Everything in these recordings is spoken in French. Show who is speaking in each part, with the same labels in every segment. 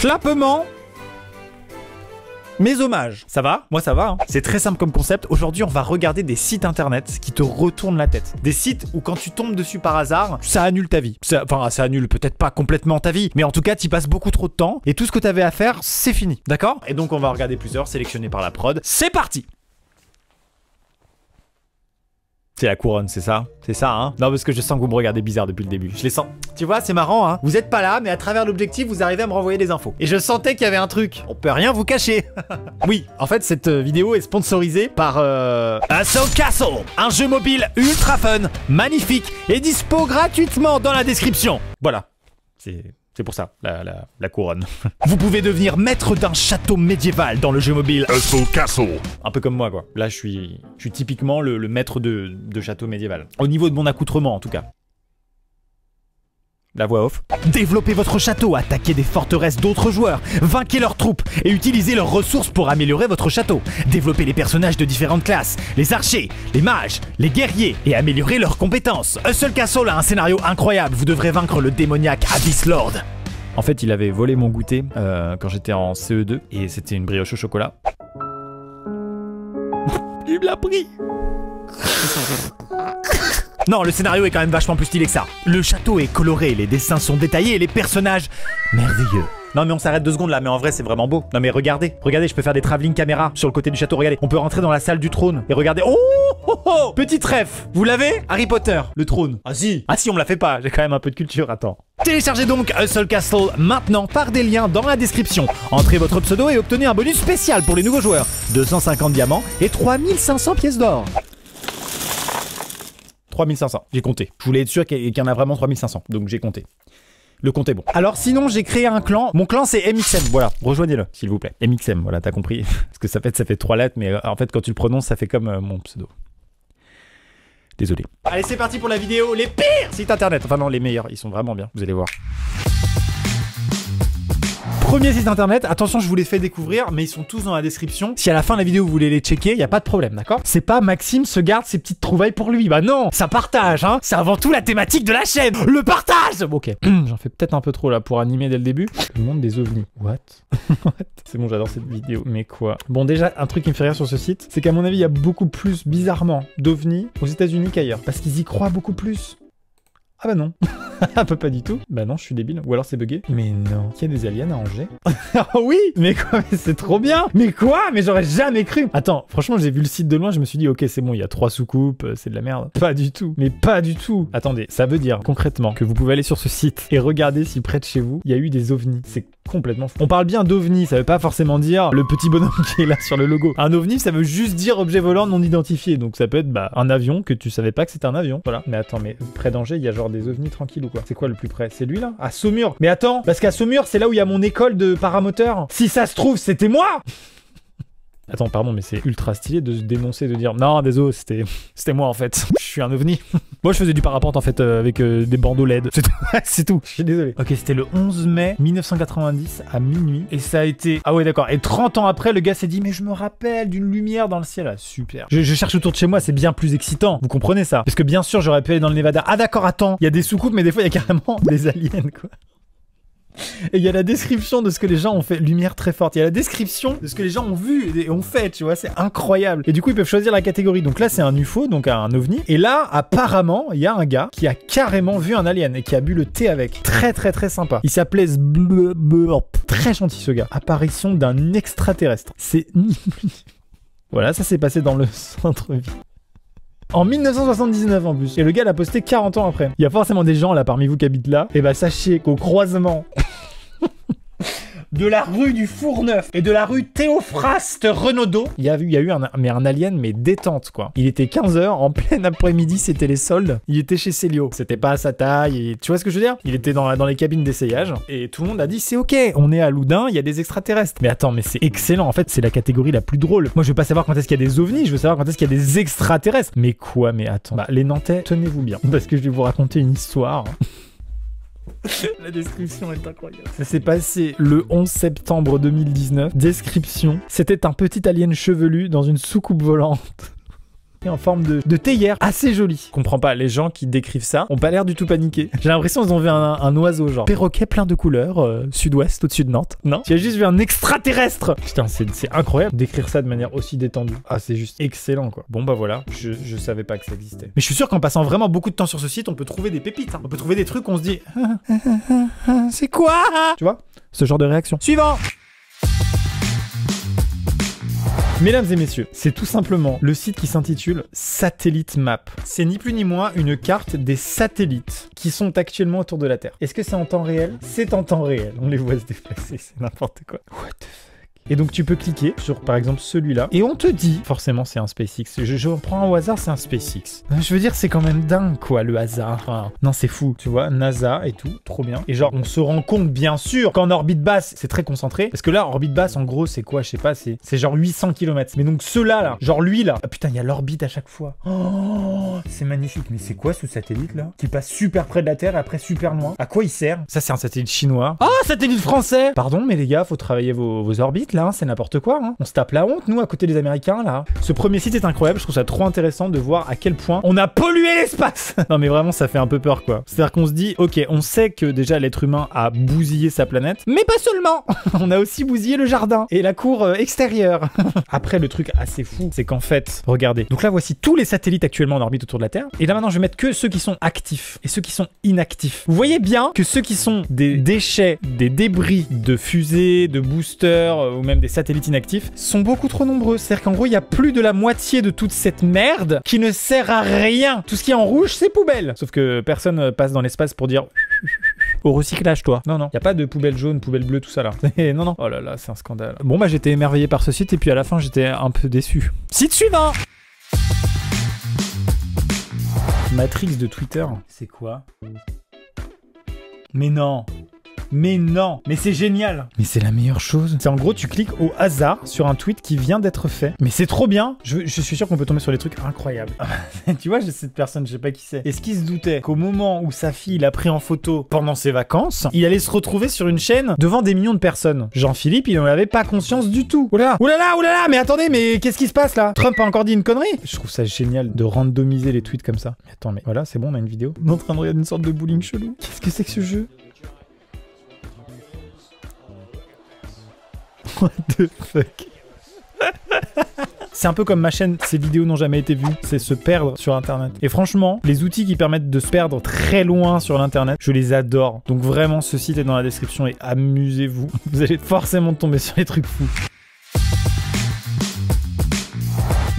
Speaker 1: Clapement. Mes hommages. Ça va? Moi ça va. Hein. C'est très simple comme concept. Aujourd'hui on va regarder des sites internet qui te retournent la tête. Des sites où quand tu tombes dessus par hasard, ça annule ta vie. Enfin ça annule peut-être pas complètement ta vie, mais en tout cas tu passes beaucoup trop de temps et tout ce que tu avais à faire c'est fini. D'accord? Et donc on va regarder plusieurs sélectionnés par la prod. C'est parti! C'est la couronne, c'est ça? C'est ça, hein? Non, parce que je sens que vous me regardez bizarre depuis le début. Je les sens. Tu vois, c'est marrant, hein? Vous êtes pas là, mais à travers l'objectif, vous arrivez à me renvoyer des infos. Et je sentais qu'il y avait un truc. On peut rien vous cacher. Oui, en fait, cette vidéo est sponsorisée par Assault Castle, un jeu mobile ultra fun, magnifique et dispo gratuitement dans la description. Voilà. C'est pour ça, la couronne. Vous pouvez devenir maître d'un château médiéval dans le jeu mobile Assault Castle. Un peu comme moi, quoi. Là, je suis typiquement le maître de château médiéval. Au niveau de mon accoutrement, en tout cas. La voix off. Développez votre château, attaquez des forteresses d'autres joueurs, vainquez leurs troupes et utilisez leurs ressources pour améliorer votre château. Développez les personnages de différentes classes, les archers, les mages, les guerriers et améliorez leurs compétences. Assault Castle a un scénario incroyable, vous devrez vaincre le démoniaque Abyss Lord. En fait, il avait volé mon goûter quand j'étais en CE2 et c'était une brioche au chocolat. Il me l'a pris. Non, le scénario est quand même vachement plus stylé que ça. Le château est coloré, les dessins sont détaillés et les personnages merveilleux. Non mais on s'arrête 2 secondes là, mais en vrai c'est vraiment beau. Non mais regardez, je peux faire des travelling caméra sur le côté du château, regardez. On peut rentrer dans la salle du trône et regardez. Oh, petite ref. Vous l'avez? Harry Potter, le trône. Ah si, on me la fait pas, j'ai quand même un peu de culture, attends. Téléchargez donc Assault Castle maintenant par des liens dans la description. Entrez votre pseudo et obtenez un bonus spécial pour les nouveaux joueurs. 250 diamants et 3500 pièces d'or. 3500, j'ai compté. Je voulais être sûr qu'il y en a vraiment 3500, donc j'ai compté. Le compte est bon. Alors sinon, j'ai créé un clan. Mon clan, c'est MXM. Voilà, rejoignez-le, s'il vous plaît. MXM, voilà, t'as compris. Parce que ça fait 3 lettres, mais en fait, quand tu le prononces, ça fait comme mon pseudo. Désolé. Allez, c'est parti pour la vidéo. Les pires sites internet. Enfin non, les meilleurs. Ils sont vraiment bien. Vous allez voir. Premier site internet, attention je vous les fais découvrir, mais ils sont tous dans la description. Si à la fin de la vidéo vous voulez les checker, y a pas de problème, d'accord? C'est pas Maxime se garde ses petites trouvailles pour lui, bah non, ça partage, hein. C'est avant tout la thématique de la chaîne, le partage. Ok, j'en fais peut-être un peu trop là pour animer dès le début. Le monde des ovnis. What? C'est bon, j'adore cette vidéo, mais quoi? Bon, déjà, un truc qui me fait rire sur ce site, c'est qu'à mon avis, il y a beaucoup plus, bizarrement, d'ovnis aux États-Unis qu'ailleurs, parce qu'ils y croient beaucoup plus. Ah bah non. Un peu pas du tout. Bah non, je suis débile. Ou alors c'est bugué. Mais non. Il y a des aliens à Angers. Ah oui. Mais quoi? Mais c'est trop bien. Mais quoi? Mais j'aurais jamais cru. Attends, franchement, j'ai vu le site de loin, je me suis dit, ok, c'est bon, il y a 3 soucoupes, c'est de la merde. Pas du tout. Mais pas du tout. Attendez, ça veut dire concrètement que vous pouvez aller sur ce site et regarder si près de chez vous, il y a eu des ovnis. C'est complètement fou. On parle bien d'ovnis, ça veut pas forcément dire le petit bonhomme qui est là sur le logo. Un ovni, ça veut juste dire objet volant non identifié. Donc ça peut être un avion que tu savais pas que c'était un avion. Voilà. Mais attends, mais près d'Angers, il y a genre des ovnis tranquilles ou quoi? C'est quoi le plus près? C'est lui là? À Saumur. Mais attends, parce qu'à Saumur, c'est là où il y a mon école de paramoteur. Si ça se trouve, c'était moi! Attends, pardon, mais c'est ultra stylé de se dénoncer, de dire non, désolé, c'était moi en fait. Je suis un ovni. Moi, je faisais du parapente en fait avec des bandeaux LED. C'est tout. Je suis désolé. Ok, c'était le 11 mai 1990 à minuit. Et ça a été. Ah ouais, d'accord. Et 30 ans après, le gars s'est dit mais je me rappelle d'une lumière dans le ciel. Ah, super. Je cherche autour de chez moi, c'est bien plus excitant. Vous comprenez ça? Parce que bien sûr, j'aurais pu aller dans le Nevada. Ah d'accord, attends. Il y a des soucoupes, mais des fois, il y a carrément des aliens, quoi. Et il y a la description de ce que les gens ont fait, lumière très forte. Il y a la description de ce que les gens ont vu et ont fait, tu vois, c'est incroyable. Et du coup, ils peuvent choisir la catégorie. Donc là, c'est un UFO, donc un ovni. Et là, apparemment, il y a un gars qui a carrément vu un alien et qui a bu le thé avec. Très, très, très sympa. Il s'appelait très gentil ce gars. Apparition d'un extraterrestre. C'est... Voilà, ça s'est passé dans le centre-ville. En 1979 en plus. Et le gars l'a posté 40 ans après. Il y a forcément des gens là parmi vous qui habitent là. Et bah sachez qu'au croisement de la rue du Fourneuf et de la rue Théophraste Renaudot, il y a eu un alien mais détente quoi. Il était 15h, en plein après-midi, c'était les soldes. Il était chez Célio. C'était pas à sa taille. Et... tu vois ce que je veux dire? Il était dans les cabines d'essayage. Et tout le monde a dit c'est ok, on est à Loudun, il y a des extraterrestres. Mais attends, mais c'est excellent. En fait, c'est la catégorie la plus drôle. Moi, je veux pas savoir quand est-ce qu'il y a des ovnis, je veux savoir quand est-ce qu'il y a des extraterrestres. Mais quoi? Mais attends. Bah, les Nantais, tenez-vous bien. Parce que je vais vous raconter une histoire. La description est incroyable. Ça s'est passé le 11 septembre 2019. Description. C'était un petit alien chevelu dans une soucoupe volante. et en forme de théière, assez joli. Je comprends pas, les gens qui décrivent ça ont pas l'air du tout paniqués. J'ai l'impression qu'ils ont vu un oiseau, genre perroquet plein de couleurs, sud-ouest, au-dessus de Nantes. Non, tu as juste vu un extraterrestre. Putain, c'est incroyable d'écrire ça de manière aussi détendue. Ah, c'est juste excellent, quoi. Bon, bah voilà, je savais pas que ça existait. Mais je suis sûr qu'en passant vraiment beaucoup de temps sur ce site, on peut trouver des pépites. Hein. On peut trouver des trucs où on se dit c'est quoi? Tu vois? Ce genre de réaction. Suivant. Mesdames et messieurs, c'est tout simplement le site qui s'intitule Satellite Map. C'est ni plus ni moins une carte des satellites qui sont actuellement autour de la Terre. Est-ce que c'est en temps réel? C'est en temps réel. On les voit se déplacer, c'est n'importe quoi. What the fuck? Et donc tu peux cliquer sur par exemple celui-là et on te dit, forcément c'est un SpaceX, je prends au hasard, c'est un SpaceX. Je veux dire c'est quand même dingue quoi le hasard. Enfin, non c'est fou, tu vois, NASA et tout, trop bien. Et genre on se rend compte bien sûr qu'en orbite basse c'est très concentré, parce que là orbite basse en gros c'est quoi, je sais pas, c'est genre 800 km. Mais donc ceux-là là, genre lui là, ah putain il y a l'orbite à chaque fois. Oh, c'est magnifique, mais c'est quoi ce satellite là qui passe super près de la Terre et après super loin? À quoi il sert? Ça c'est un satellite chinois. Ah, satellite français. Pardon mais les gars, faut travailler vos orbites là, c'est n'importe quoi, hein. On se tape la honte, nous, à côté des Américains, là. Ce premier site est incroyable, je trouve ça trop intéressant de voir à quel point on a pollué l'espace. Non, mais vraiment, ça fait un peu peur, quoi. C'est-à-dire qu'on se dit, ok, on sait que déjà l'être humain a bousillé sa planète, mais pas seulement. On a aussi bousillé le jardin et la cour extérieure. Après, le truc assez fou, c'est qu'en fait, regardez. Donc là, voici tous les satellites actuellement en orbite autour de la Terre. Et là, maintenant, je vais mettre que ceux qui sont actifs et ceux qui sont inactifs. Vous voyez bien que ceux qui sont des déchets, des débris de fusées, de boosters ou même des satellites inactifs sont beaucoup trop nombreux. C'est-à-dire qu'en gros, il y a plus de la moitié de toute cette merde qui ne sert à rien. Tout ce qui est en rouge, c'est poubelle. Sauf que personne passe dans l'espace pour dire au recyclage, toi. Non, non. Il n'y a pas de poubelle jaune, poubelle bleue, tout ça là. Non, non. Oh là là, c'est un scandale. Bon, bah, j'étais émerveillé par ce site et puis à la fin, j'étais un peu déçu. Site suivant. Matrix de Twitter. C'est quoi? Mais non. Mais non, mais c'est génial. Mais c'est la meilleure chose. C'est en gros, tu cliques au hasard sur un tweet qui vient d'être fait. Mais c'est trop bien. Je suis sûr qu'on peut tomber sur des trucs incroyables. Tu vois, cette personne, je sais pas qui c'est. Est-ce qu'il se doutait qu'au moment où sa fille l'a pris en photo pendant ses vacances, il allait se retrouver sur une chaîne devant des millions de personnes? Jean-Philippe, il n'en avait pas conscience du tout. Oulala, oulala, oulala, mais attendez, mais qu'est-ce qui se passe là? Trump a encore dit une connerie? Je trouve ça génial de randomiser les tweets comme ça. Mais attends, mais voilà, c'est bon, on a une vidéo. On est en train de regarder une sorte de bowling chelou. Qu'est-ce que c'est que ce jeu? What the fuck? C'est un peu comme ma chaîne, ces vidéos n'ont jamais été vues, c'est se perdre sur internet. Et franchement, les outils qui permettent de se perdre très loin sur l'internet, je les adore. Donc vraiment, ce site est dans la description et amusez-vous. Vous allez forcément tomber sur les trucs fous.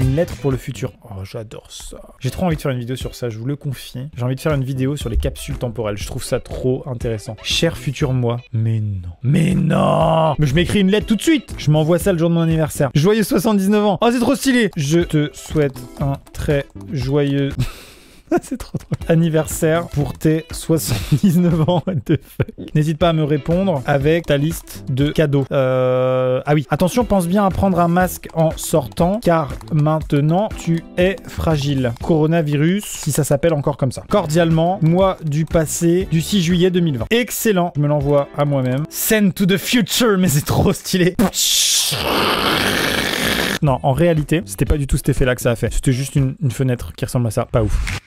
Speaker 1: Une lettre pour le futur. Oh, j'adore ça. J'ai trop envie de faire une vidéo sur ça, je vous le confie. J'ai envie de faire une vidéo sur les capsules temporelles. Je trouve ça trop intéressant. Cher futur moi. Mais non. Mais non. Mais je m'écris une lettre tout de suite. Je m'envoie ça le jour de mon anniversaire. Joyeux 79 ans. Oh, c'est trop stylé. Je te souhaite un très joyeux... C'est trop drôle. Anniversaire pour tes 79 ans. What the fuck. N'hésite pas à me répondre avec ta liste de cadeaux. Ah oui, attention, pense bien à prendre un masque en sortant, car maintenant tu es fragile. Coronavirus, si ça s'appelle encore comme ça. Cordialement, moi du passé du 6 juillet 2020. Excellent, je me l'envoie à moi-même. Send to the future, mais c'est trop stylé. Non, en réalité, c'était pas du tout cet effet-là que ça a fait. C'était juste une fenêtre qui ressemble à ça. Pas ouf.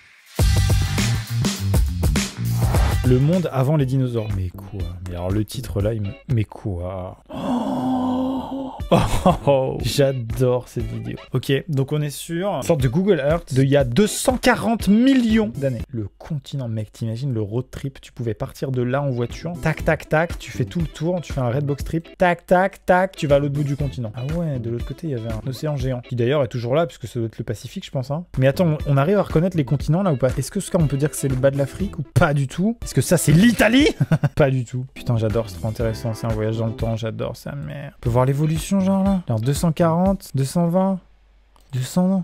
Speaker 1: Le monde avant les dinosaures. Mais quoi? Mais alors le titre là, Mais quoi? Oh, j'adore cette vidéo. Ok, donc on est sur une sorte de Google Earth d'il y a 240 millions d'années. Le continent, mec, t'imagines le road trip? Tu pouvais partir de là en voiture. Tac, tac, tac, tu fais tout le tour, tu fais un redbox trip. Tac, tac, tac, tu vas à l'autre bout du continent. Ah ouais, de l'autre côté, il y avait un océan géant. Qui d'ailleurs est toujours là, puisque ça doit être le Pacifique, je pense. Hein. Mais attends, on arrive à reconnaître les continents là ou pas? Est-ce que ce cas, on peut dire que c'est le bas de l'Afrique ou pas du tout? Est-ce que ça, c'est l'Italie? Pas du tout. Putain, j'adore, c'est trop intéressant. C'est un voyage dans le temps, j'adore ça, mais... On peut voir l'évolution, genre là. Alors 240, 220, 200,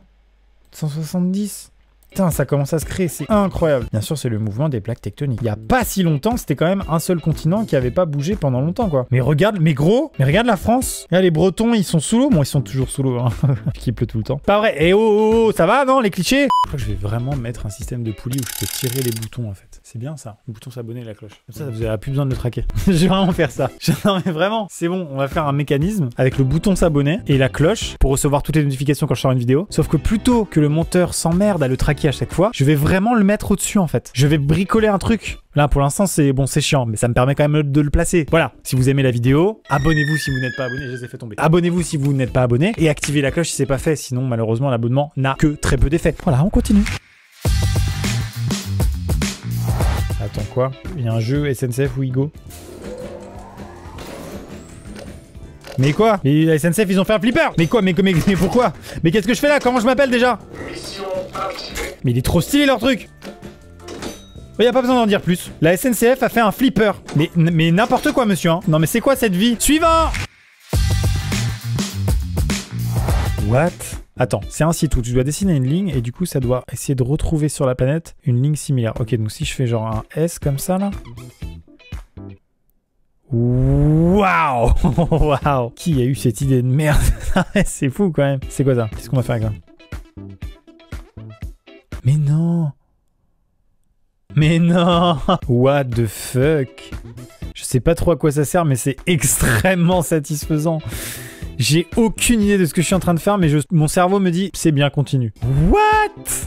Speaker 1: 170. Putain, ça commence à se créer, c'est incroyable. Bien sûr, c'est le mouvement des plaques tectoniques. Il y a pas si longtemps, c'était quand même un seul continent qui avait pas bougé pendant longtemps, quoi. Mais regarde, mais gros, mais regarde la France. Là, les Bretons, ils sont sous l'eau. Bon, ils sont toujours sous l'eau, hein. Qu'il pleut tout le temps. Pas vrai. Et oh, ça va, non, les clichés? Je crois que je vais vraiment mettre un système de poulie où je peux tirer les boutons, en fait. C'est bien ça. Le bouton s'abonner et la cloche. Comme ça, vous n'avez plus besoin de le traquer. Je vais vraiment faire ça. Non, mais vraiment, c'est bon. On va faire un mécanisme avec le bouton s'abonner et la cloche pour recevoir toutes les notifications quand je sors une vidéo. Sauf que plutôt que le monteur s'emmerde à le traquer à chaque fois, je vais vraiment le mettre au-dessus, en fait. Je vais bricoler un truc. Là, pour l'instant, c'est bon, c'est chiant, mais ça me permet quand même de le placer. Voilà. Si vous aimez la vidéo, abonnez-vous si vous n'êtes pas abonné. Je les ai fait tomber. Abonnez-vous si vous n'êtes pas abonné et activez la cloche si c'est pas fait. Sinon, malheureusement, l'abonnement n'a que très peu d'effet. Voilà, on continue. Attends, quoi? Il y a un jeu SNCF Ouigo. Mais quoi? Mais la SNCF, ils ont fait un flipper! Mais quoi? Mais pourquoi? Mais qu'est-ce que je fais là? Comment je m'appelle déjà? Mais il est trop stylé leur truc! Il y a pas besoin d'en dire plus. La SNCF a fait un flipper. Mais n'importe quoi, monsieur, hein. Non mais c'est quoi cette vie? Suivant! What? Attends, c'est un site où tu dois dessiner une ligne et du coup ça doit essayer de retrouver sur la planète une ligne similaire. Ok, donc si je fais genre un S comme ça là. Waouh! Waouh! Qui a eu cette idée de merde? C'est fou quand même. C'est quoi ça? Qu'est-ce qu'on va faire avec ça? Mais non! Mais non! What the fuck? Je sais pas trop à quoi ça sert, mais c'est extrêmement satisfaisant. J'ai aucune idée de ce que je suis en train de faire, mais mon cerveau me dit c'est bien, continue. What?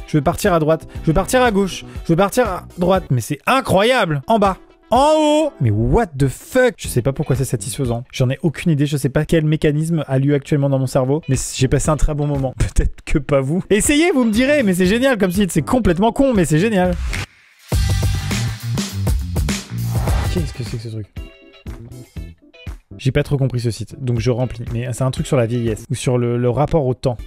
Speaker 1: Je vais partir à droite, je vais partir à gauche, je vais partir à droite, mais c'est incroyable! En bas, en haut! Mais what the fuck? Je sais pas pourquoi c'est satisfaisant. J'en ai aucune idée, je sais pas quel mécanisme a lieu actuellement dans mon cerveau, mais j'ai passé un très bon moment. Peut-être que pas vous. Essayez, vous me direz, mais c'est génial comme site, c'est complètement con, mais c'est génial. Qu'est-ce que c'est que ce truc? J'ai pas trop compris ce site, donc je remplis. Mais c'est un truc sur la vieillesse, ou sur le rapport au temps.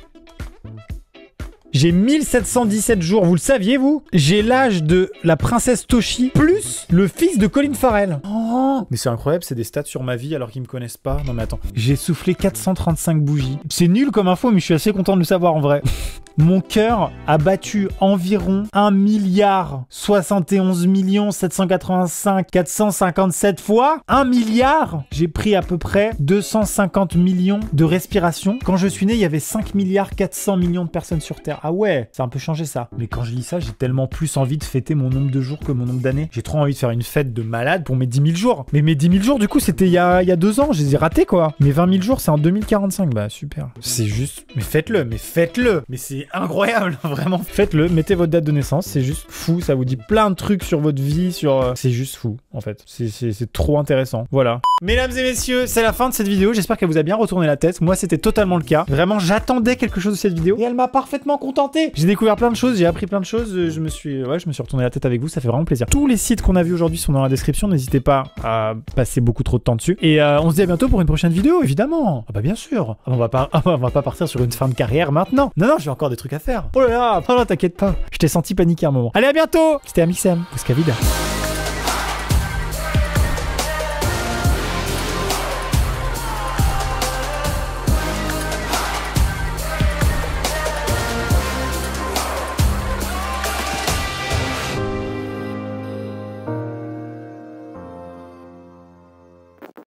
Speaker 1: J'ai 1717 jours, vous le saviez, vous? J'ai l'âge de la princesse Toshi, plus le fils de Colin Farrell. Oh, mais c'est incroyable, c'est des stats sur ma vie alors qu'ils me connaissent pas. Non mais attends, j'ai soufflé 435 bougies. C'est nul comme info, mais je suis assez content de le savoir en vrai. Mon cœur a battu environ 1,071,785,457 fois. 1 milliard. J'ai pris à peu près 250 millions de respirations. Quand je suis né, il y avait 5,4 milliards de personnes sur Terre. Ah ouais, ça a un peu changé ça. Mais quand je lis ça, j'ai tellement plus envie de fêter mon nombre de jours que mon nombre d'années. J'ai trop envie de faire une fête de malade pour mes 10 000 jours. Mais mes 10 000 jours, du coup, c'était il y a 2 ans. Je les ai ratés, quoi. Mes 20 000 jours, c'est en 2045. Bah, super. C'est juste... Mais faites-le, mais faites-le. Mais c'est incroyable, vraiment. Faites-le, mettez votre date de naissance. C'est juste fou. Ça vous dit plein de trucs sur votre vie, sur... C'est juste fou, en fait. C'est trop intéressant. Voilà. Mesdames et messieurs, c'est la fin de cette vidéo. J'espère qu'elle vous a bien retourné la tête. Moi, c'était totalement le cas. Vraiment, j'attendais quelque chose de cette vidéo. Et elle m'a parfaitement contenté. J'ai découvert plein de choses, j'ai appris plein de choses. Je me suis retourné la tête avec vous. Ça fait vraiment plaisir. Tous les sites qu'on a vus aujourd'hui sont dans la description. N'hésitez pas à passer beaucoup trop de temps dessus. Et on se dit à bientôt pour une prochaine vidéo, évidemment. Ah bah bien sûr. On va pas partir sur une fin de carrière maintenant. Non, j'ai encore des trucs à faire. Oh là là, non, t'inquiète pas. Je t'ai senti paniquer un moment. Allez, à bientôt. C'était Amixem. Buscavida.